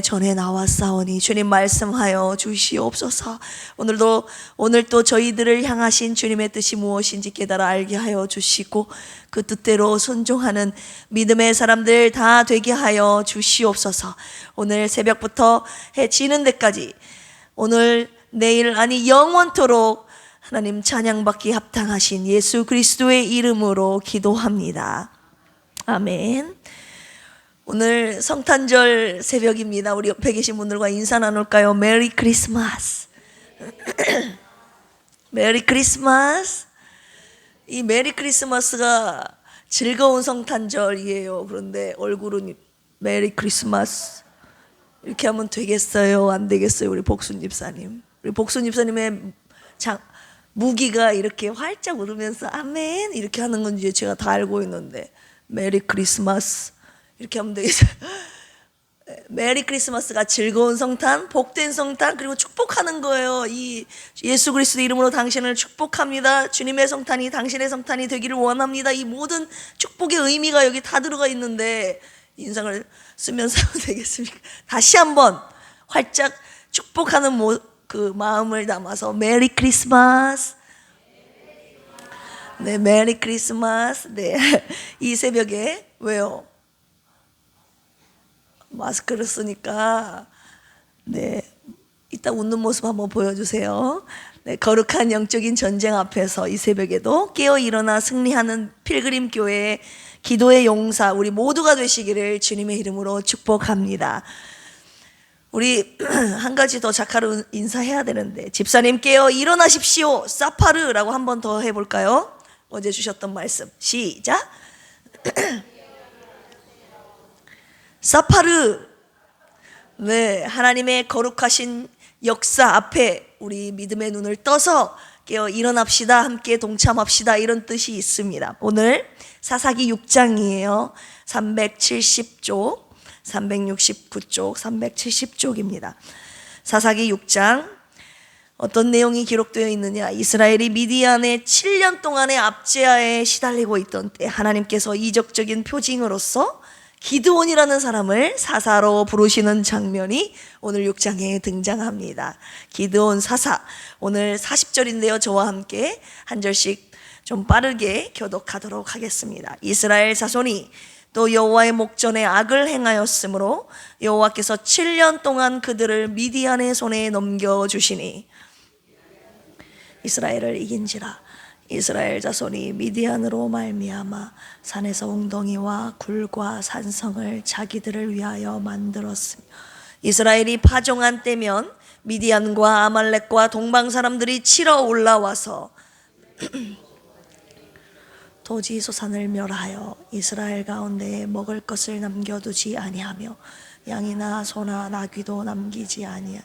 전에 나왔사오니 주님 말씀하여 주시옵소서. 오늘 또 저희들을 향하신 주님의 뜻이 무엇인지 깨달아 알게 하여 주시고 그 뜻대로 순종하는 믿음의 사람들 다 되게 하여 주시옵소서. 오늘 새벽부터 해 지는 데까지 오늘 내일 아니 영원토록 하나님 찬양받기 합당하신 예수 그리스도의 이름으로 기도합니다. 아멘. 오늘 성탄절 새벽입니다. 우리 옆에 계신 분들과 인사 나눌까요? 메리 크리스마스. 메리 크리스마스. 이 메리 크리스마스가 즐거운 성탄절이에요. 그런데 얼굴은 메리 크리스마스 이렇게 하면 되겠어요? 안 되겠어요? 우리 복순 집사님. 우리 복순 집사님의 무기가 이렇게 활짝 웃으면서 아멘 이렇게 하는 건지 제가 다 알고 있는데 메리 크리스마스 이렇게 하면 되겠어요. 메리 크리스마스가 즐거운 성탄, 복된 성탄, 그리고 축복하는 거예요. 이 예수 그리스도 이름으로 당신을 축복합니다. 주님의 성탄이 당신의 성탄이 되기를 원합니다. 이 모든 축복의 의미가 여기 다 들어가 있는데 인상을 쓰면서 하면 되겠습니까? 다시 한번 활짝 축복하는 그 마음을 담아서 메리 크리스마스. 네, 메리 크리스마스. 네, 이 새벽에 왜요? 마스크를 쓰니까 네, 이따 웃는 모습 한번 보여주세요. 네, 거룩한 영적인 전쟁 앞에서 이 새벽에도 깨어 일어나 승리하는 필그림 교회의 기도의 용사 우리 모두가 되시기를 주님의 이름으로 축복합니다. 우리 한 가지 더 자카로 인사해야 되는데 집사님 깨어 일어나십시오. 사파르라고 한 번 더 해볼까요? 어제 주셨던 말씀 시작. 사파르. 네, 하나님의 거룩하신 역사 앞에 우리 믿음의 눈을 떠서 깨어 일어납시다. 함께 동참합시다. 이런 뜻이 있습니다. 오늘 사사기 6장이에요. 370쪽, 369쪽, 370쪽입니다. 사사기 6장 어떤 내용이 기록되어 있느냐? 이스라엘이 미디안의 7년 동안의 압제하에 시달리고 있던 때 하나님께서 이적적인 표징으로서 기드온이라는 사람을 사사로 부르시는 장면이 오늘 6장에 등장합니다. 기드온 사사. 오늘 40절인데요. 저와 함께 한 절씩 좀 빠르게 교독하도록 하겠습니다. 이스라엘 자손이 또 여호와의 목전에 악을 행하였으므로 여호와께서 7년 동안 그들을 미디안의 손에 넘겨주시니 이스라엘을 이긴지라. 이스라엘 자손이 미디안으로 말미암아 산에서 웅덩이와 굴과 산성을 자기들을 위하여 만들었으며 이스라엘이 파종한 때면 미디안과 아말렉과 동방 사람들이 치러 올라와서 토지 소산을 멸하여 이스라엘 가운데에 먹을 것을 남겨두지 아니하며 양이나 소나 나귀도 남기지 아니하니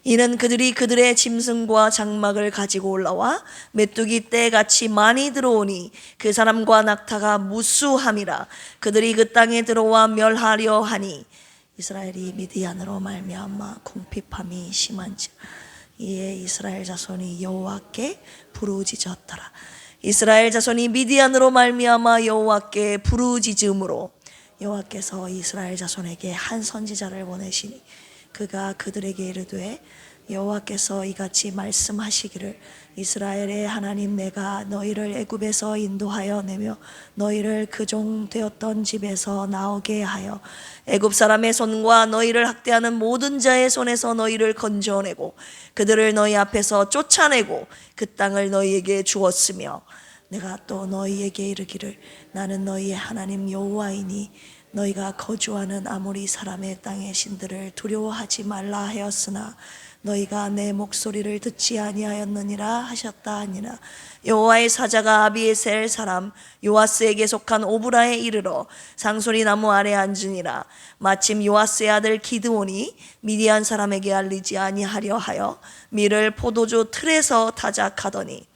이는 그들이 그들의 짐승과 장막을 가지고 올라와 메뚜기 떼같이 많이 들어오니 그 사람과 낙타가 무수함이라. 그들이 그 땅에 들어와 멸하려 하니 이스라엘이 미디안으로 말미암아 궁핍함이 심한지 이에 이스라엘 자손이 여호와께 부르짖었더라. 이스라엘 자손이 미디안으로 말미암아 여호와께 부르짖음으로 여호와께서 이스라엘 자손에게 한 선지자를 보내시니 그가 그들에게 이르되 여호와께서 이같이 말씀하시기를 이스라엘의 하나님 내가 너희를 애굽에서 인도하여 내며 너희를 그 종 되었던 집에서 나오게 하여 애굽 사람의 손과 너희를 학대하는 모든 자의 손에서 너희를 건져내고 그들을 너희 앞에서 쫓아내고 그 땅을 너희에게 주었으며 내가 또 너희에게 이르기를 나는 너희의 하나님 여호와이니 너희가 거주하는 아모리 사람의 땅의 신들을 두려워하지 말라 하였으나 너희가 내 목소리를 듣지 아니하였느니라 하셨다 하니라. 여호와의 사자가 아비에셀 사람 요아스에게 속한 오브라에 이르러 상소리 나무 아래 앉으니라. 마침 요아스의 아들 기드온이 미디안 사람에게 알리지 아니하려 하여 밀을 포도주 틀에서 타작하더니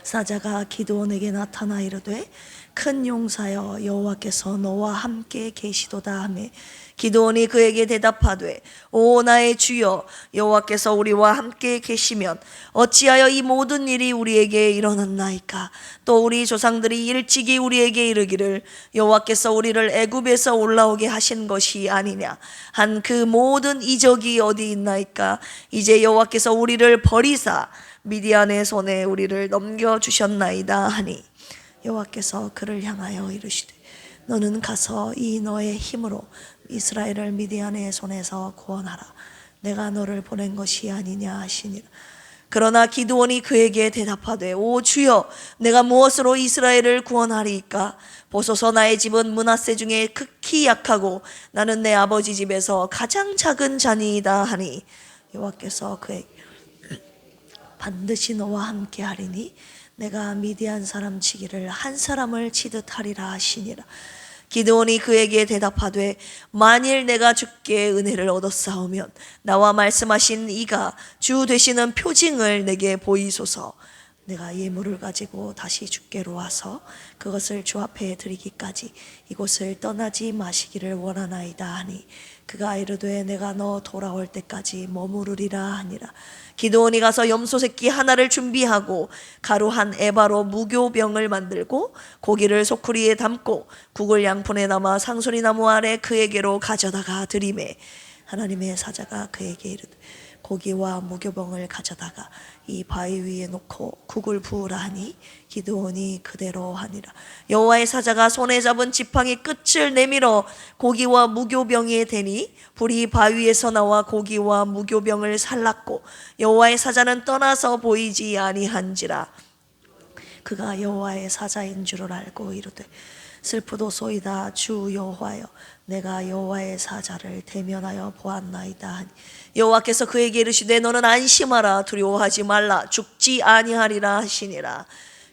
사자가 기드온에게 나타나 이르되 큰 용사여 여호와께서 너와 함께 계시도다 하매 기드온이 그에게 대답하되 오 나의 주여 여호와께서 우리와 함께 계시면 어찌하여 이 모든 일이 우리에게 일어났나이까. 또 우리 조상들이 일찍이 우리에게 이르기를 여호와께서 우리를 애굽에서 올라오게 하신 것이 아니냐 한 그 모든 이적이 어디 있나이까. 이제 여호와께서 우리를 버리사 미디안의 손에 우리를 넘겨주셨나이다 하니 여호와께서 그를 향하여 이르시되 너는 가서 이 너의 힘으로 이스라엘을 미디안의 손에서 구원하라. 내가 너를 보낸 것이 아니냐 하시니라. 그러나 기드온이 그에게 대답하되 오 주여 내가 무엇으로 이스라엘을 구원하리이까. 보소서 나의 집은 므낫세 중에 극히 약하고 나는 내 아버지 집에서 가장 작은 자니이다 하니 여호와께서 그에게 반드시 너와 함께 하리니 내가 미디안 사람 치기를 한 사람을 치듯 하리라 하시니라. 기드온이 그에게 대답하되 만일 내가 주께 은혜를 얻었사오면 나와 말씀하신 이가 주 되시는 표징을 내게 보이소서. 내가 예물을 가지고 다시 주께로 와서 그것을 주 앞에 드리기까지 이곳을 떠나지 마시기를 원하나이다 하니 그가 이르되 내가 너 돌아올 때까지 머무르리라 하니라. 기드온이 가서 염소 새끼 하나를 준비하고 가루 한 에바로 무교병을 만들고 고기를 소쿠리에 담고 국을 양푼에 담아 상소리나무 아래 그에게로 가져다가 드리매 하나님의 사자가 그에게 이르되 고기와 무교병을 가져다가 이 바위 위에 놓고 국을 부으라 하니 기드온이 그대로 하니라. 여호와의 사자가 손에 잡은 지팡이 끝을 내밀어 고기와 무교병에 대니 불이 바위에서 나와 고기와 무교병을 살랐고 여호와의 사자는 떠나서 보이지 아니한지라. 그가 여호와의 사자인 줄을 알고 이르되 슬프도소이다 주 여호와여 내가 여호와의 사자를 대면하여 보았나이다 하니 여호와께서 그에게 이르시되 너는 안심하라 두려워하지 말라 죽지 아니하리라 하시니라.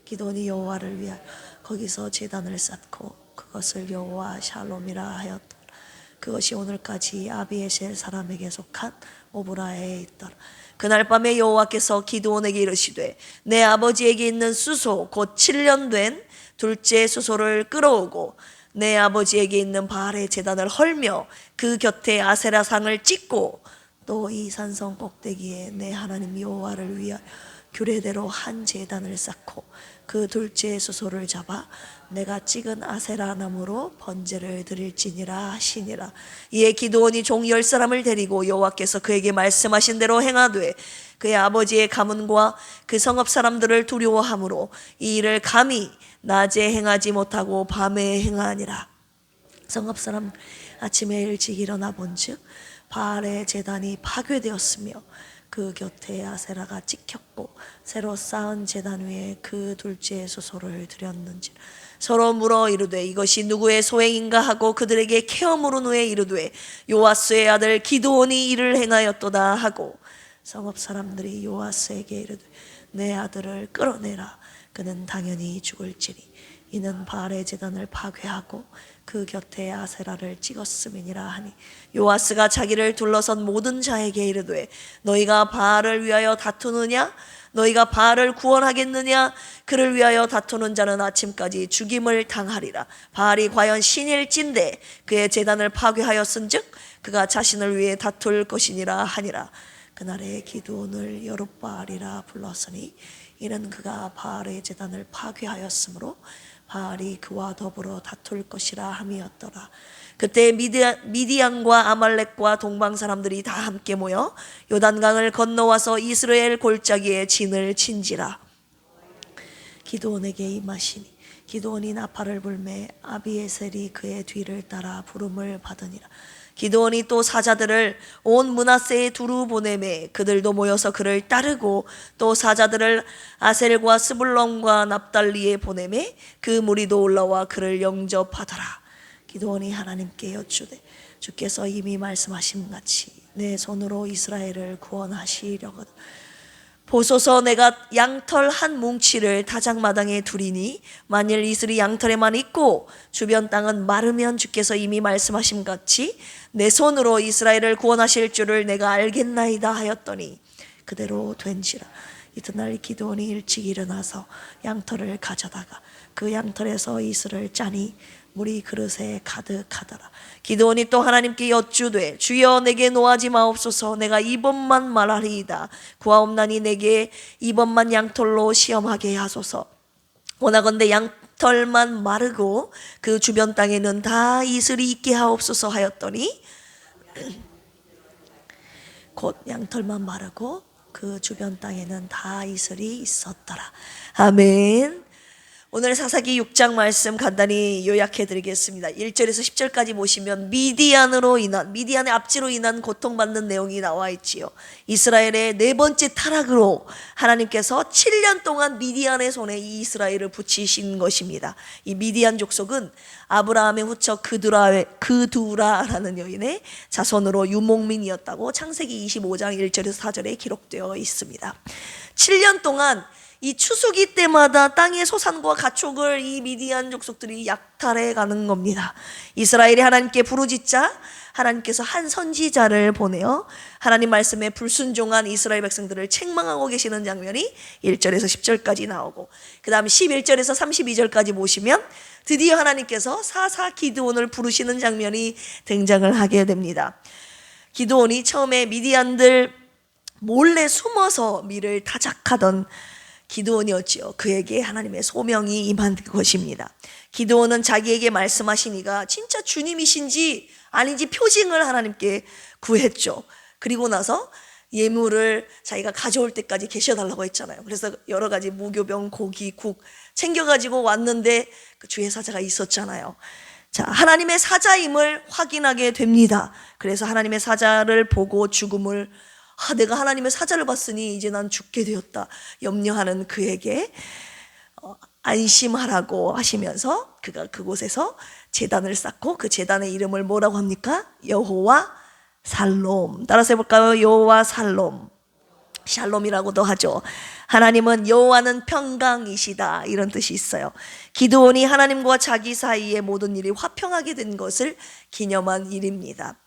기드온이 여호와를 위하여 거기서 제단을 쌓고 그것을 여호와 샬롬이라 하였더라. 그것이 오늘까지 아비에셀 사람에게 속한 오브라에 있더라. 그날 밤에 여호와께서 기드온에게 이르시되 내 아버지에게 있는 수소 곧 7년 된 둘째 수소를 끌어오고 내 아버지에게 있는 바알의 제단을 헐며 그 곁에 아세라 상을 찍고 또 이 산성 꼭대기에 내 하나님 여호와를 위하여 규례대로 한 제단을 쌓고 그 둘째 수소를 잡아 내가 찍은 아세라 나무로 번제를 드릴지니라 하시니라. 이에 기드온이 종 10사람을 데리고 여호와께서 그에게 말씀하신 대로 행하되 그의 아버지의 가문과 그 성읍 사람들을 두려워함으로 이 일을 감히 낮에 행하지 못하고 밤에 행하니라. 성읍 사람 아침에 일찍 일어나 본즉 바알의 제단이 파괴되었으며 그 곁에 아세라가 찍혔고 새로 쌓은 제단 위에 그 둘째 수소를 드렸는지라. 서로 물어 이르되 이것이 누구의 소행인가 하고 그들에게 케어 물은 후에 이르되 요아스의 아들 기드온이 이를 행하였도다 하고 성읍 사람들이 요아스에게 이르되 내 아들을 끌어내라 그는 당연히 죽을지니 이는 바알의 제단을 파괴하고 그 곁에 아세라를 찍었음이니라 하니 요아스가 자기를 둘러선 모든 자에게 이르되 너희가 바알을 위하여 다투느냐 너희가 바알을 구원하겠느냐 그를 위하여 다투는 자는 아침까지 죽임을 당하리라. 바알이 과연 신일진데 그의 제단을 파괴하였은즉 그가 자신을 위해 다툴 것이니라 하니라. 그날에 기드온을 여룹바알이라 불렀으니 이는 그가 바알의 제단을 파괴하였으므로 바알이 그와 더불어 다툴 것이라 함이었더라. 그때 미디안과 아말렉과 동방 사람들이 다 함께 모여 요단강을 건너와서 이스라엘 골짜기에 진을 친지라. 기드온에게 임하시니 기드온이 나팔을 불매 아비에셀이 그의 뒤를 따라 부름을 받으니라. 기드온이 또 사자들을 온 므낫세에 두루 보내매 그들도 모여서 그를 따르고 또 사자들을 아셀과 스불론과 납달리에 보내매 그 무리도 올라와 그를 영접하더라. 기드온이 하나님께 여쭈되 주께서 이미 말씀하신 같이 내 손으로 이스라엘을 구원하시려거든 보소서 내가 양털 한 뭉치를 타작마당에 두리니 만일 이슬이 양털에만 있고 주변 땅은 마르면 주께서 이미 말씀하신 같이 내 손으로 이스라엘을 구원하실 줄을 내가 알겠나이다 하였더니 그대로 된지라. 이튿날 기드온이 일찍 일어나서 양털을 가져다가 그 양털에서 이슬을 짜니 물이 그릇에 가득하더라. 기드온이 또 하나님께 여쭈되 주여 내게 노하지 마옵소서. 내가 이번만 말하리이다. 구하옵나니 내게 이번만 양털로 시험하게 하소서. 원하건대 양털만 마르고 그 주변 땅에는 다 이슬이 있게 하옵소서 하였더니 곧 양털만 마르고 그 주변 땅에는 다 이슬이 있었더라. 아멘. 오늘 사사기 6장 말씀 간단히 요약해 드리겠습니다. 1절에서 10절까지 보시면 미디안의 압제로 인한 고통받는 내용이 나와 있지요. 이스라엘의 네 번째 타락으로 하나님께서 7년 동안 미디안의 손에 이 이스라엘을 붙이신 것입니다. 이 미디안 족속은 아브라함의 후처 그두라라는 여인의 자손으로 유목민이었다고 창세기 25장 1절에서 4절에 기록되어 있습니다. 7년 동안 이 추수기 때마다 땅의 소산과 가축을 이 미디안 족속들이 약탈해 가는 겁니다. 이스라엘이 하나님께 부르짖자 하나님께서 한 선지자를 보내어 하나님 말씀에 불순종한 이스라엘 백성들을 책망하고 계시는 장면이 1절에서 10절까지 나오고, 그 다음 11절에서 32절까지 보시면 드디어 하나님께서 사사 기드온을 부르시는 장면이 등장을 하게 됩니다. 기드온이 처음에 미디안들 몰래 숨어서 밀을 타작하던 기드온이었지요. 그에게 하나님의 소명이 임한 것입니다. 기드온은 자기에게 말씀하시니가 진짜 주님이신지 아닌지 표징을 하나님께 구했죠. 그리고 나서 예물을 자기가 가져올 때까지 계셔달라고 했잖아요. 그래서 여러 가지 무교병, 고기, 국 챙겨가지고 왔는데 그 주의 사자가 있었잖아요. 자, 하나님의 사자임을 확인하게 됩니다. 그래서 하나님의 사자를 보고 죽음을 내가 하나님의 사자를 봤으니 이제 난 죽게 되었다 염려하는 그에게 안심하라고 하시면서 그가 그곳에서 제단을 쌓고 그 제단의 이름을 뭐라고 합니까? 여호와 살롬. 따라서 해볼까요? 여호와 살롬. 샬롬이라고도 하죠. 하나님은 여호와는 평강이시다 이런 뜻이 있어요. 기드온이 하나님과 자기 사이의 모든 일이 화평하게 된 것을 기념한 일입니다.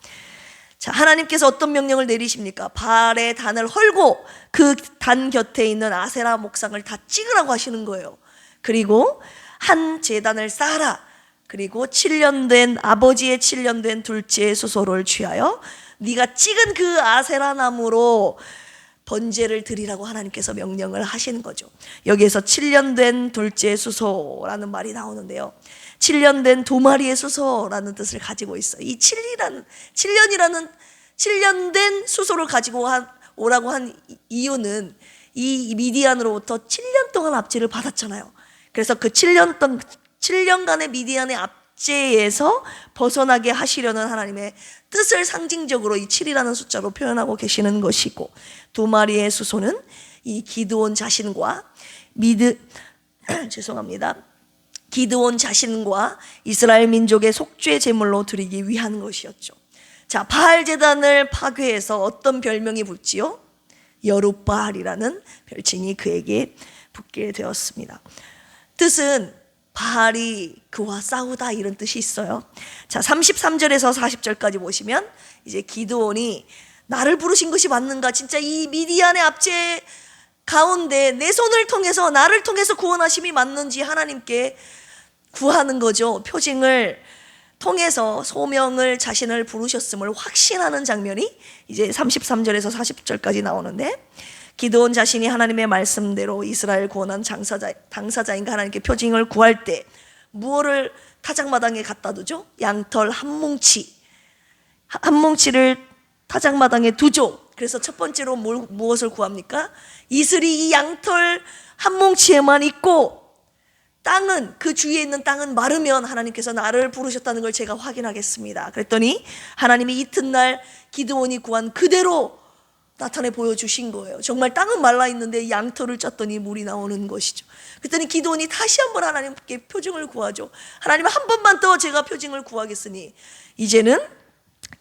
자, 하나님께서 어떤 명령을 내리십니까? 바알의 단을 헐고 그 단 곁에 있는 아세라 목상을 다 찍으라고 하시는 거예요. 그리고 한 제단을 쌓아라. 그리고 아버지의 7년 된 둘째 수소를 취하여 네가 찍은 그 아세라 나무로 번제를 드리라고 하나님께서 명령을 하시는 거죠. 여기에서 7년 된 둘째 수소라는 말이 나오는데요. 7년 된 두 마리의 수소라는 뜻을 가지고 있어요. 이 7년 된 수소를 가지고 오라고 한 이유는 이 미디안으로부터 7년 동안 압제를 받았잖아요. 그래서 그 7년간의 미디안의 압제에서 벗어나게 하시려는 하나님의 뜻을 상징적으로 이 7이라는 숫자로 표현하고 계시는 것이고, 두 마리의 수소는 이 기드온 자신과 기드온 자신과 이스라엘 민족의 속죄 제물로 드리기 위한 것이었죠. 자, 바알 제단을 파괴해서 어떤 별명이 붙지요? 여룻바알이라는 별칭이 그에게 붙게 되었습니다. 뜻은 바알이 그와 싸우다 이런 뜻이 있어요. 자, 33절에서 40절까지 보시면 이제 기드온이 나를 부르신 것이 맞는가? 진짜 이 미디안의 압제 가운데 내 손을 통해서 나를 통해서 구원하심이 맞는지 하나님께 구하는 거죠. 표징을 통해서 소명을 자신을 부르셨음을 확신하는 장면이 이제 33절에서 40절까지 나오는데, 기드온 자신이 하나님의 말씀대로 이스라엘 구원한 당사자인가 하나님께 표징을 구할 때 무엇을 타작마당에 갖다 두죠? 양털 한 뭉치를 타작마당에 두죠. 그래서 첫 번째로 무엇을 구합니까? 이슬이 이 양털 한 뭉치에만 있고 땅은, 그 주위에 있는 땅은 마르면 하나님께서 나를 부르셨다는 걸 제가 확인하겠습니다. 그랬더니 하나님이 이튿날 기드온이 구한 그대로 나타내 보여주신 거예요. 정말 땅은 말라 있는데 양털을 짰더니 물이 나오는 것이죠. 그랬더니 기드온이 다시 한번 하나님께 표징을 구하죠. 하나님, 한 번만 더 제가 표징을 구하겠으니 이제는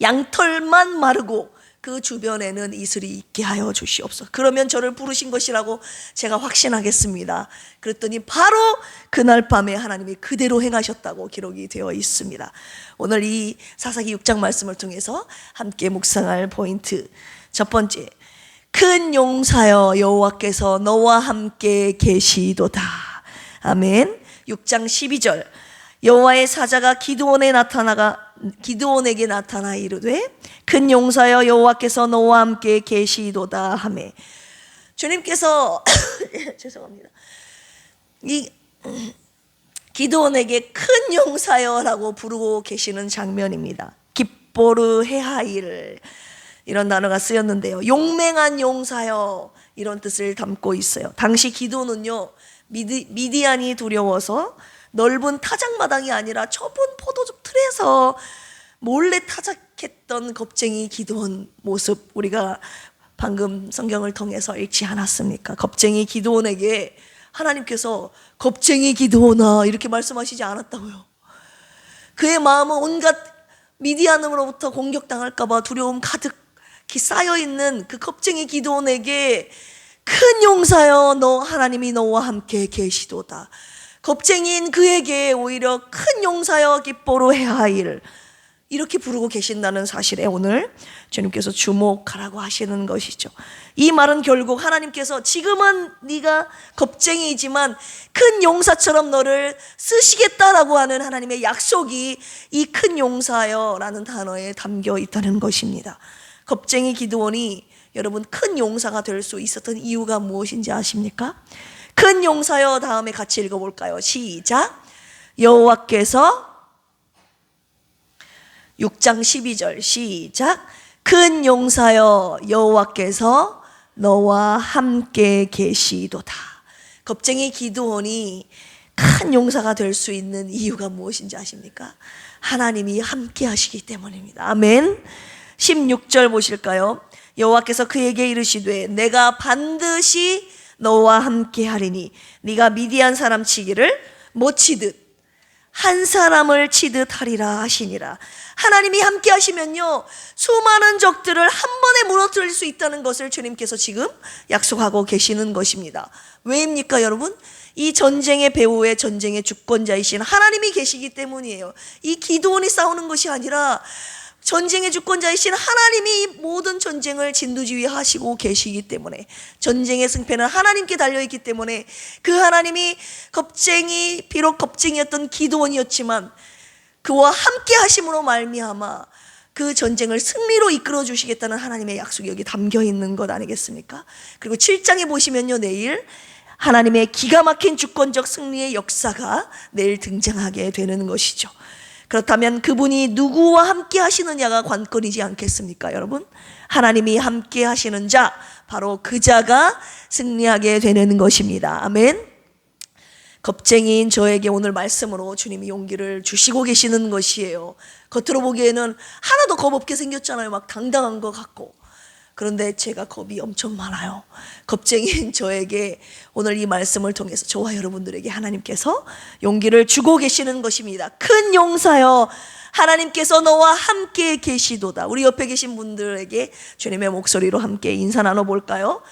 양털만 마르고 그 주변에는 이슬이 있게 하여 주시옵소서. 그러면 저를 부르신 것이라고 제가 확신하겠습니다. 그랬더니 바로 그날 밤에 하나님이 그대로 행하셨다고 기록이 되어 있습니다. 오늘 이 사사기 6장 말씀을 통해서 함께 묵상할 포인트, 첫 번째, 큰 용사여 여호와께서 너와 함께 계시도다. 아멘. 6장 12절 여호와의 사자가 기드온에게 나타나 이르되 큰 용사여 여호와께서 너와 함께 계시도다 하매 주님께서 죄송합니다. 이 기드온에게 큰 용사여라고 부르고 계시는 장면입니다. 깁보르 헤하일 이런 단어가 쓰였는데요. 용맹한 용사여 이런 뜻을 담고 있어요. 당시 기드온은요 미디안이 두려워서 넓은 타작마당이 아니라 좁은 포도즙 틀에서 몰래 타작했던 겁쟁이 기드온 모습 우리가 방금 성경을 통해서 읽지 않았습니까? 겁쟁이 기드온에게 하나님께서 겁쟁이 기드온아 이렇게 말씀하시지 않았다고요. 그의 마음은 온갖 미디안으로부터 공격당할까 봐 두려움 가득히 쌓여있는 그 겁쟁이 기드온에게 큰 용사여 너 하나님이 너와 함께 계시도다. 겁쟁이인 그에게 오히려 큰 용사여 깁보르 헤하일 이렇게 부르고 계신다는 사실에 오늘 주님께서 주목하라고 하시는 것이죠. 이 말은 결국 하나님께서 지금은 네가 겁쟁이이지만 큰 용사처럼 너를 쓰시겠다라고 하는 하나님의 약속이 이 큰 용사여라는 단어에 담겨 있다는 것입니다. 겁쟁이 기드온이 여러분 큰 용사가 될 수 있었던 이유가 무엇인지 아십니까? 큰 용사여 다음에 같이 읽어볼까요? 시작. 여호와께서 6장 12절 시작. 큰 용사여 여호와께서 너와 함께 계시도다. 겁쟁이 기드온이 큰 용사가 될 수 있는 이유가 무엇인지 아십니까? 하나님이 함께 하시기 때문입니다. 아멘. 16절 보실까요? 여호와께서 그에게 이르시되 내가 반드시 너와 함께 하리니 네가 미디안 사람 치기를 못 치듯 한 사람을 치듯 하리라 하시니라. 하나님이 함께 하시면요 수많은 적들을 한 번에 무너뜨릴 수 있다는 것을 주님께서 지금 약속하고 계시는 것입니다. 왜입니까 여러분? 이 전쟁의 배후에 전쟁의 주권자이신 하나님이 계시기 때문이에요. 이 기드온이 싸우는 것이 아니라 전쟁의 주권자이신 하나님이 이 모든 전쟁을 진두지휘하시고 계시기 때문에 전쟁의 승패는 하나님께 달려있기 때문에 그 하나님이 비록 겁쟁이였던 기드온이었지만 그와 함께 하심으로 말미암아 그 전쟁을 승리로 이끌어 주시겠다는 하나님의 약속이 여기 담겨 있는 것 아니겠습니까? 그리고 7장에 보시면요 내일 하나님의 기가 막힌 주권적 승리의 역사가 내일 등장하게 되는 것이죠. 그렇다면 그분이 누구와 함께 하시느냐가 관건이지 않겠습니까 여러분? 하나님이 함께 하시는 자 바로 그 자가 승리하게 되는 것입니다. 아멘. 겁쟁이인 저에게 오늘 말씀으로 주님이 용기를 주시고 계시는 것이에요. 겉으로 보기에는 하나도 겁 없게 생겼잖아요. 막 당당한 것 같고. 그런데 제가 겁이 엄청 많아요. 겁쟁이인 저에게 오늘 이 말씀을 통해서 저와 여러분들에게 하나님께서 용기를 주고 계시는 것입니다. 큰 용사여 하나님께서 너와 함께 계시도다. 우리 옆에 계신 분들에게 주님의 목소리로 함께 인사 나눠볼까요?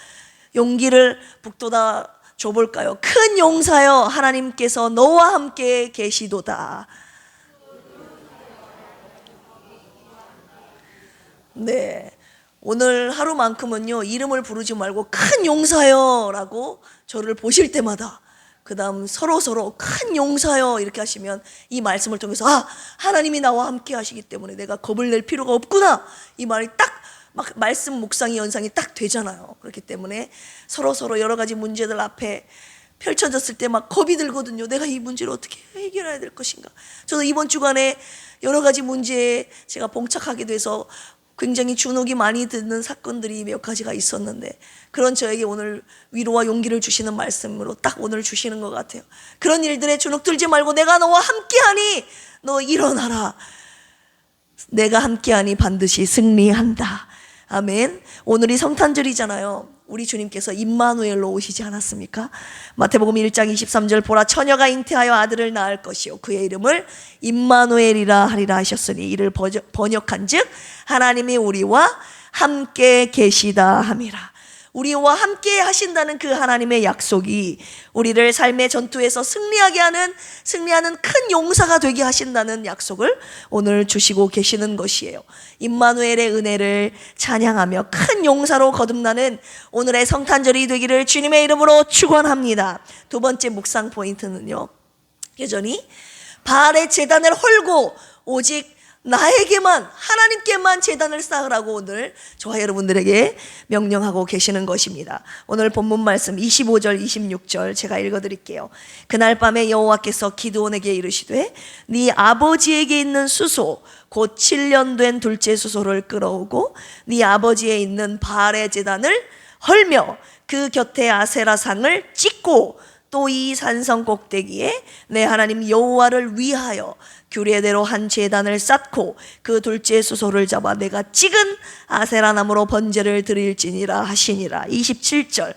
용기를 북돋아 줘볼까요? 큰 용사여 하나님께서 너와 함께 계시도다. 네, 오늘 하루만큼은요 이름을 부르지 말고 큰 용사여 라고 저를 보실 때마다 그 다음 서로 큰 용사여 이렇게 하시면 이 말씀을 통해서 하나님이 나와 함께 하시기 때문에 내가 겁을 낼 필요가 없구나 이 말이 딱 막 말씀 묵상이 연상이 딱 되잖아요. 그렇기 때문에 서로 여러 가지 문제들 앞에 펼쳐졌을 때 막 겁이 들거든요. 내가 이 문제를 어떻게 해결해야 될 것인가. 저도 이번 주간에 여러 가지 문제에 제가 봉착하게 돼서 굉장히 주눅이 많이 드는 사건들이 몇 가지가 있었는데 그런 저에게 오늘 위로와 용기를 주시는 말씀으로 딱 오늘 주시는 것 같아요. 그런 일들에 주눅 들지 말고 내가 너와 함께하니 너 일어나라. 내가 함께하니 반드시 승리한다. 아멘. 오늘이 성탄절이잖아요. 우리 주님께서 임마누엘로 오시지 않았습니까? 마태복음 1장 23절 보라 처녀가 잉태하여 아들을 낳을 것이요 그의 이름을 임마누엘이라 하리라 하셨으니 이를 번역한즉 하나님이 우리와 함께 계시다 함이라. 우리와 함께 하신다는 그 하나님의 약속이 우리를 삶의 전투에서 승리하는 큰 용사가 되게 하신다는 약속을 오늘 주시고 계시는 것이에요. 임마누엘의 은혜를 찬양하며 큰 용사로 거듭나는 오늘의 성탄절이 되기를 주님의 이름으로 축원합니다. 두 번째 묵상 포인트는요 여전히 바알의 제단을 헐고 오직 나에게만, 하나님께만 제단을 쌓으라고 오늘 저와 여러분들에게 명령하고 계시는 것입니다. 오늘 본문 말씀 25절 26절 제가 읽어드릴게요. 그날 밤에 여호와께서 기드온에게 이르시되 네 아버지에게 있는 수소 곧 7년 된 둘째 수소를 끌어오고 네 아버지에 있는 바알의 제단을 헐며 그 곁에 아세라상을 찍고 또 이 산성 꼭대기에 내 하나님 여호와를 위하여 규례대로 한 제단을 쌓고 그 둘째 수소를 잡아 내가 찍은 아세라 나무로 번제를 드릴지니라 하시니라. 27절.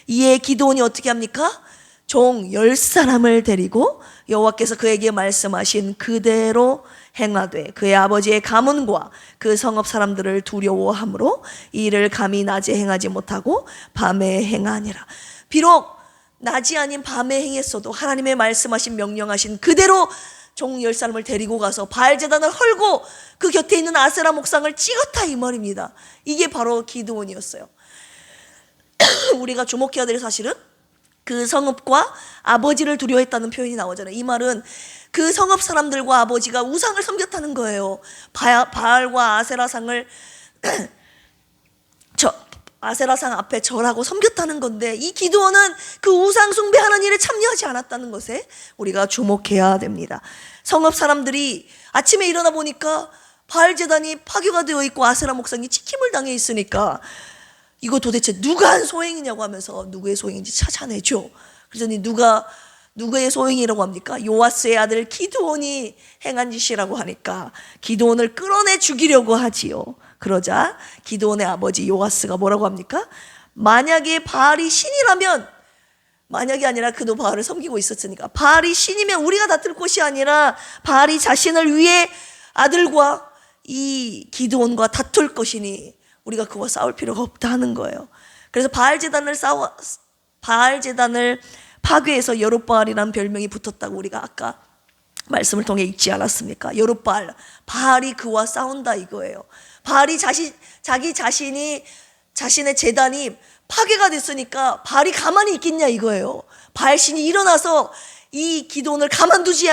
이에 기드온이 어떻게 합니까? 종 10사람을 데리고 여호와께서 그에게 말씀하신 그대로 행하되 그의 아버지의 가문과 그 성읍 사람들을 두려워하므로 이 일을 감히 낮에 행하지 못하고 밤에 행하니라. 비록 낮이 아닌 밤에 행했어도 하나님의 말씀하신 명령하신 그대로 종 10사람을 데리고 가서 바알 제단을 헐고 그 곁에 있는 아세라 목상을 찍었다 이 말입니다. 이게 바로 기드온이었어요. 우리가 주목해야 될 사실은 그 성읍과 아버지를 두려워했다는 표현이 나오잖아요. 이 말은 그 성읍 사람들과 아버지가 우상을 섬겼다는 거예요. 바알과 아세라상을 아세라상 앞에 절하고 섬겼다는 건데, 이 기드온은 그 우상 숭배하는 일에 참여하지 않았다는 것에 우리가 주목해야 됩니다. 성읍 사람들이 아침에 일어나 보니까 바알 제단이 파괴가 되어 있고 아세라 목상이 찍힘을 당해 있으니까 이거 도대체 누가 한 소행이냐고 하면서 누구의 소행인지 찾아내죠. 그랬더니 누구의 소행이라고 합니까? 요아스의 아들 기드온이 행한 짓이라고 하니까 기드온을 끌어내 죽이려고 하지요. 그러자 기드온의 아버지 요아스가 뭐라고 합니까? 만약에 바알이 신이라면, 만약이 아니라 그도 바알을 섬기고 있었으니까, 바알이 신이면 우리가 다툴 곳이 아니라 바알이 자신을 위해 아들과 이 기드온과 다툴 것이니 우리가 그와 싸울 필요가 없다 하는 거예요. 그래서 바알 제단을 파괴해서 여룻바알이라는 별명이 붙었다고 우리가 아까 말씀을 통해 읽지 않았습니까? 여룻바알, 바알이 그와 싸운다 이거예요. 바알이 자신의 제단이 파괴가 됐으니까 바알이 가만히 있겠냐 이거예요. 바알 신이 일어나서 이 기드온을 가만두지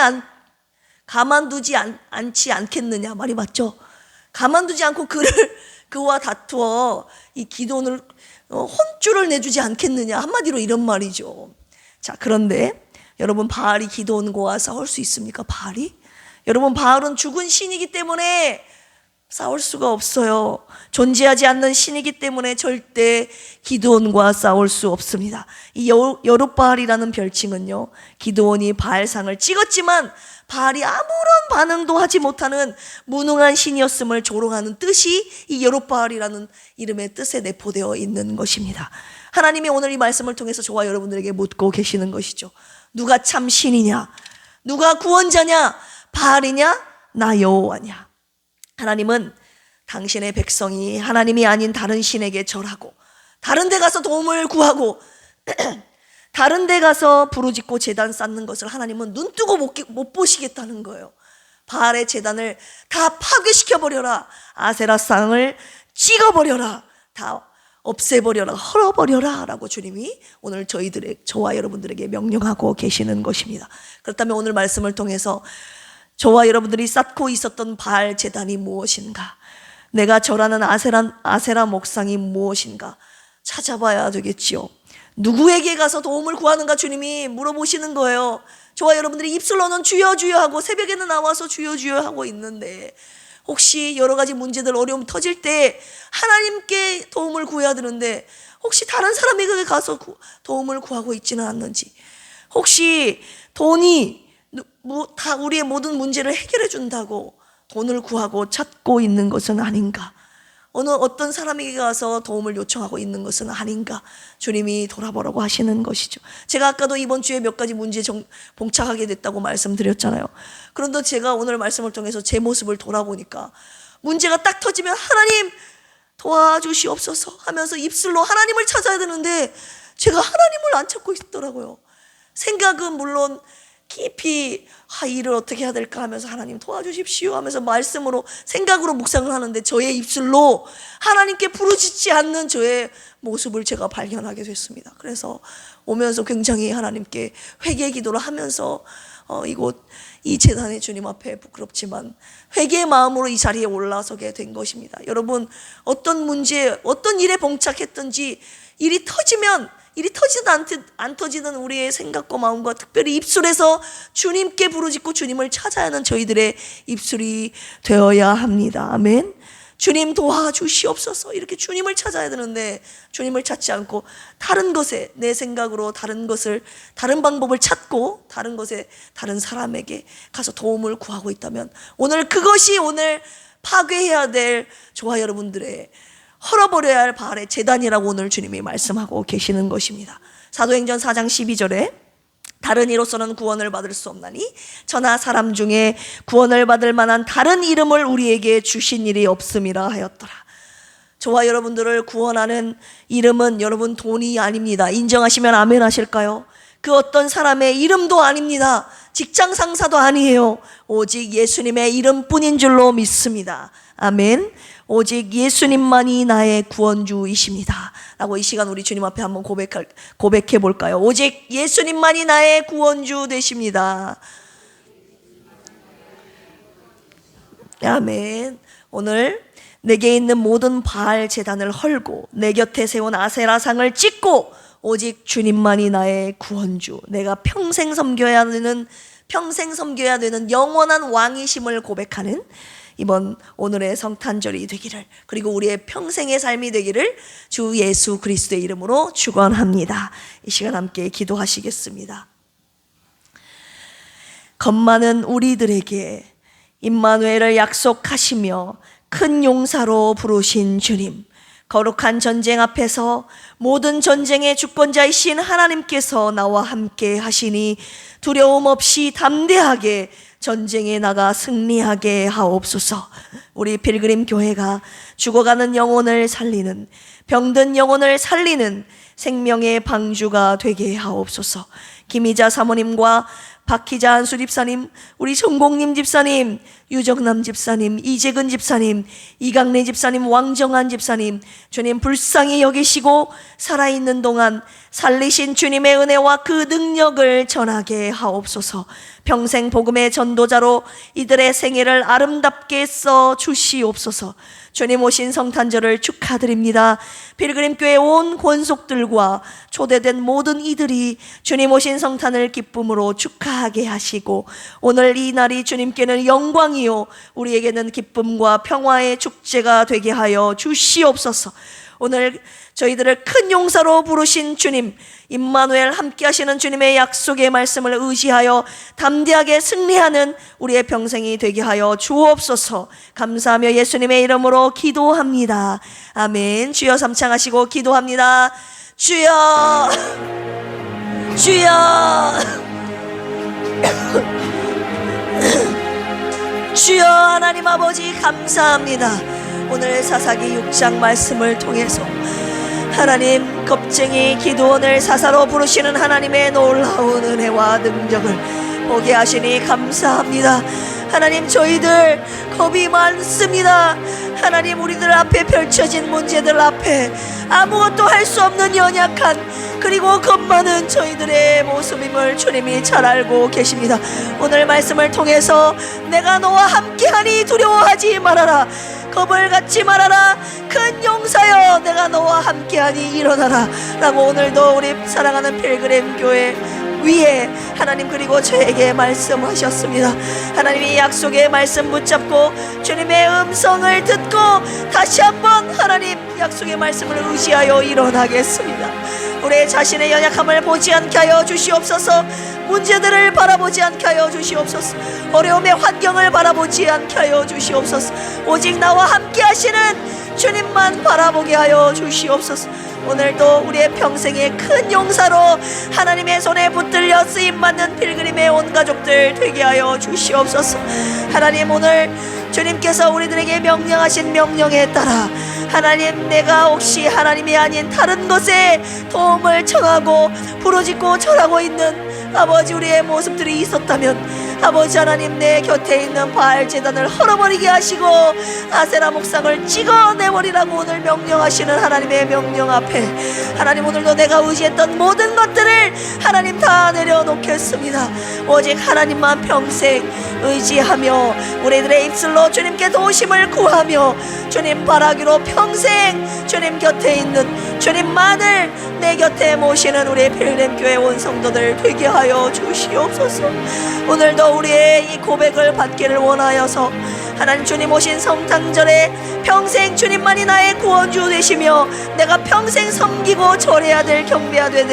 않지 않겠느냐 말이 맞죠? 가만두지 않고 그와 다투어 이 기드온을 혼쭐을 내주지 않겠느냐, 한마디로 이런 말이죠. 자, 그런데 여러분, 바알이 기드온과 싸울 수 있습니까? 여러분, 바알은 죽은 신이기 때문에 싸울 수가 없어요. 존재하지 않는 신이기 때문에 절대 기드온과 싸울 수 없습니다. 이 여룻바알이라는 별칭은요, 기드온이 바알상을 찍었지만 바알이 아무런 반응도 하지 못하는 무능한 신이었음을 조롱하는 뜻이 이 여룻바알이라는 이름의 뜻에 내포되어 있는 것입니다. 하나님이 오늘 이 말씀을 통해서 저와 여러분들에게 묻고 계시는 것이죠. 누가 참 신이냐? 누가 구원자냐? 바알이냐? 나 여호와냐? 하나님은 당신의 백성이 하나님이 아닌 다른 신에게 절하고 다른 데 가서 도움을 구하고 다른 데 가서 부르짖고 제단 쌓는 것을 하나님은 눈뜨고 못 보시겠다는 거예요. 바알의 제단을 다 파괴시켜버려라. 아세라상을 찍어버려라. 다 없애버려라. 헐어버려라 라고 주님이 오늘 저와 여러분들에게 명령하고 계시는 것입니다. 그렇다면 오늘 말씀을 통해서 저와 여러분들이 쌓고 있었던 바알 제단이 무엇인가, 내가 절하는 아세라 목상이 무엇인가 찾아봐야 되겠지요. 누구에게 가서 도움을 구하는가 주님이 물어보시는 거예요. 저와 여러분들이 입술로는 주여 주여 하고 새벽에는 나와서 주여 주여 하고 있는데, 혹시 여러 가지 문제들, 어려움 터질 때 하나님께 도움을 구해야 되는데 혹시 다른 사람에게 가서 도움을 구하고 있지는 않는지, 혹시 돈이 다 우리의 모든 문제를 해결해 준다고 돈을 구하고 찾고 있는 것은 아닌가, 어떤 사람에게 가서 도움을 요청하고 있는 것은 아닌가, 주님이 돌아보라고 하시는 것이죠. 제가 아까도 이번 주에 몇 가지 문제에 봉착하게 됐다고 말씀드렸잖아요. 그런데 제가 오늘 말씀을 통해서 제 모습을 돌아보니까 문제가 딱 터지면 하나님 도와주시옵소서 하면서 입술로 하나님을 찾아야 되는데 제가 하나님을 안 찾고 있더라고요. 생각은 물론 깊이 이 일을 어떻게 해야 될까 하면서 하나님 도와주십시오 하면서 말씀으로 생각으로 묵상을 하는데 저의 입술로 하나님께 부르짖지 않는 저의 모습을 제가 발견하게 됐습니다. 그래서 오면서 굉장히 하나님께 회개 기도를 하면서 이곳 이 재단의 주님 앞에 부끄럽지만 회개의 마음으로 이 자리에 올라서게 된 것입니다. 여러분, 어떤 문제, 어떤 일에 봉착했든지 일이 터지든 안 터지든 우리의 생각과 마음과 특별히 입술에서 주님께 부르짖고 주님을 찾아야 하는 저희들의 입술이 되어야 합니다. 아멘. 주님 도와주시옵소서. 이렇게 주님을 찾아야 되는데 주님을 찾지 않고 다른 것에, 내 생각으로 다른 방법을 찾고 다른 사람에게 가서 도움을 구하고 있다면 그것이 오늘 파괴해야 될 저와 여러분들의 헐어버려야 할 바알의 제단이라고 오늘 주님이 말씀하고 계시는 것입니다. 사도행전 4장 12절에 다른 이로서는 구원을 받을 수 없나니 저나 사람 중에 구원을 받을 만한 다른 이름을 우리에게 주신 일이 없음이라 하였더라. 저와 여러분들을 구원하는 이름은 여러분 돈이 아닙니다. 인정하시면 아멘 하실까요? 그 어떤 사람의 이름도 아닙니다. 직장 상사도 아니에요. 오직 예수님의 이름뿐인 줄로 믿습니다. 아멘. 오직 예수님만이 나의 구원주이십니다 라고 이 시간 우리 주님 앞에 한번 고백해 볼까요? 오직 예수님만이 나의 구원주 되십니다. 아멘. 오늘 내게 있는 모든 바알 제단을 헐고 내 곁에 세운 아세라상을 찢고 오직 주님만이 나의 구원주, 내가 평생 섬겨야 되는 영원한 왕이심을 고백하는 이번 오늘의 성탄절이 되기를, 그리고 우리의 평생의 삶이 되기를 주 예수 그리스도의 이름으로 축원합니다. 이 시간 함께 기도하시겠습니다. 겁 많은 우리들에게 임마누엘을 약속하시며 큰 용사로 부르신 주님, 거룩한 전쟁 앞에서 모든 전쟁의 주권자이신 하나님께서 나와 함께 하시니 두려움 없이 담대하게 전쟁에 나가 승리하게 하옵소서. 우리 필그림 교회가 죽어가는 영혼을 살리는, 병든 영혼을 살리는 생명의 방주가 되게 하옵소서. 김희자 사모님과 박희자 한수 집사님, 우리 정공님 집사님, 유정남 집사님, 이재근 집사님, 이강래 집사님, 왕정한 집사님, 주님 불쌍히 여기시고 살아있는 동안 살리신 주님의 은혜와 그 능력을 전하게 하옵소서. 평생 복음의 전도자로 이들의 생애를 아름답게 써 주시옵소서. 주님 오신 성탄절을 축하드립니다. 필그림교회 온 권속들과 초대된 모든 이들이 주님 오신 성탄을 기쁨으로 축하하게 하시고, 오늘 이 날이 주님께는 영광이요 우리에게는 기쁨과 평화의 축제가 되게 하여 주시옵소서. 오늘 저희들을 큰 용사로 부르신 주님, 임마누엘 함께 하시는 주님의 약속의 말씀을 의지하여 담대하게 승리하는 우리의 평생이 되게 하여 주옵소서. 감사하며 예수님의 이름으로 기도합니다. 아멘. 주여 삼창하시고 기도합니다. 주여, 주여, 주여. 하나님 아버지 감사합니다. 오늘 사사기 6장 말씀을 통해서 하나님, 겁쟁이 기드온을 사사로 부르시는 하나님의 놀라운 은혜와 능력을 보게 하시니 감사합니다. 하나님, 저희들 겁이 많습니다. 하나님, 우리들 앞에 펼쳐진 문제들 앞에 아무것도 할 수 없는 연약한, 그리고 겁 많은 저희들의 모습임을 주님이 잘 알고 계십니다. 오늘 말씀을 통해서 내가 너와 함께하니 두려워하지 말아라, 겁을 갖지 말아라, 큰 용사여 내가 너와 함께하니 일어나라 라고 오늘도 우리 사랑하는 필그림 교회 위에 하나님 그리고 저에게 말씀하셨습니다. 하나님이 약속의 말씀 붙잡고 주님의 음성을 듣고 다시 한번 하나님 약속의 말씀을 의지하여 일어나겠습니다. 우리 자신의 연약함을 보지 않게 하여 주시옵소서. 문제들을 바라보지 않게 하여 주시옵소서. 어려움의 환경을 바라보지 않게 하여 주시옵소서. 오직 나와 함께 하시는 주님만 바라보게 하여 주시옵소서. 오늘도 우리의 평생의 큰 용사로 하나님의 손에 붙들려 쓰임받는 필그림의 온 가족들 되게 하여 주시옵소서. 하나님, 오늘 주님께서 우리들에게 명령하신 명령에 따라 하나님, 내가 혹시 하나님이 아닌 다른 것에 도움을 청하고 부르짖고 절하고 있는 아버지 우리의 모습들이 있었다면 아버지 하나님, 내 곁에 있는 바알 제단을 헐어버리게 하시고 아세라 목상을 찍어내버리라고 오늘 명령하시는 하나님의 명령 앞에 하나님, 오늘도 내가 의지했던 모든 것들을 하나님 다 내려놓겠습니다. 오직 하나님만 평생 의지하며 우리들의 입술로 주님께 도우심을 구하며 주님 바라기로 평생 주님 곁에 있는 주님만을 내 곁에 모시는 우리 필름교회 온 성도들 되게 하여 주시옵소서. 오늘도 우리의 이 고백을 받기를 원하여서 하나님, 주님 오신 성탄절에 평생 주님만이 나의 구원주 되시며 내가 평생 섬기고 절해야 될, 경배하게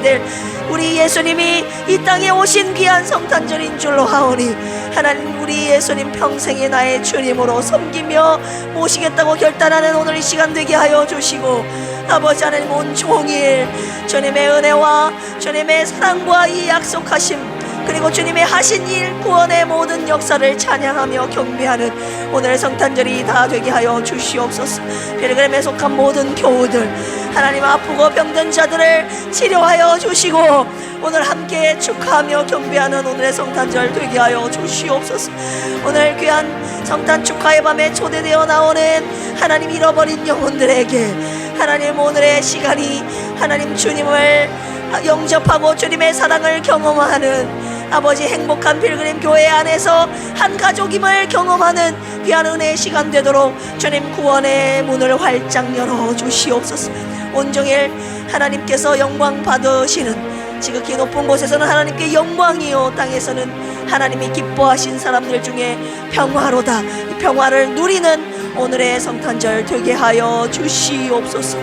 될 우리 예수님이 이 땅에 오신 귀한 성탄절인 줄로 하오니 하나님, 우리 예수님 평생의 나의 주님으로 섬기며 모시겠다고 결단하는 오늘 이 시간 되게 하여 주시고, 아버지 하나님, 온종일 주님의 은혜와 주님의 사랑과 이 약속하심, 그리고 주님의 하신 일, 구원의 모든 역사를 찬양하며 경배하는 오늘 성탄절이 다 되게 하여 주시옵소서. 필그림에 속한 모든 교우들 하나님, 아프고 병든 자들을 치료하여 주시고 오늘 함께 축하하며 경배하는 오늘의 성탄절 되게 하여 주시옵소서. 오늘 귀한 성탄 축하의 밤에 초대되어 나오는 하나님, 잃어버린 영혼들에게 하나님, 오늘의 시간이 하나님 주님을 영접하고 주님의 사랑을 경험하는 아버지, 행복한 필그림 교회 안에서 한 가족임을 경험하는 귀한 은혜의 시간 되도록 주님 구원의 문을 활짝 열어 주시옵소서. 온종일 하나님께서 영광 받으시는 지극히 높은 곳에서는 하나님께 영광이요, 땅에서는 하나님이 기뻐하신 사람들 중에 평화로다. 이 평화를 누리는 오늘의 성탄절 되게 하여 주시옵소서.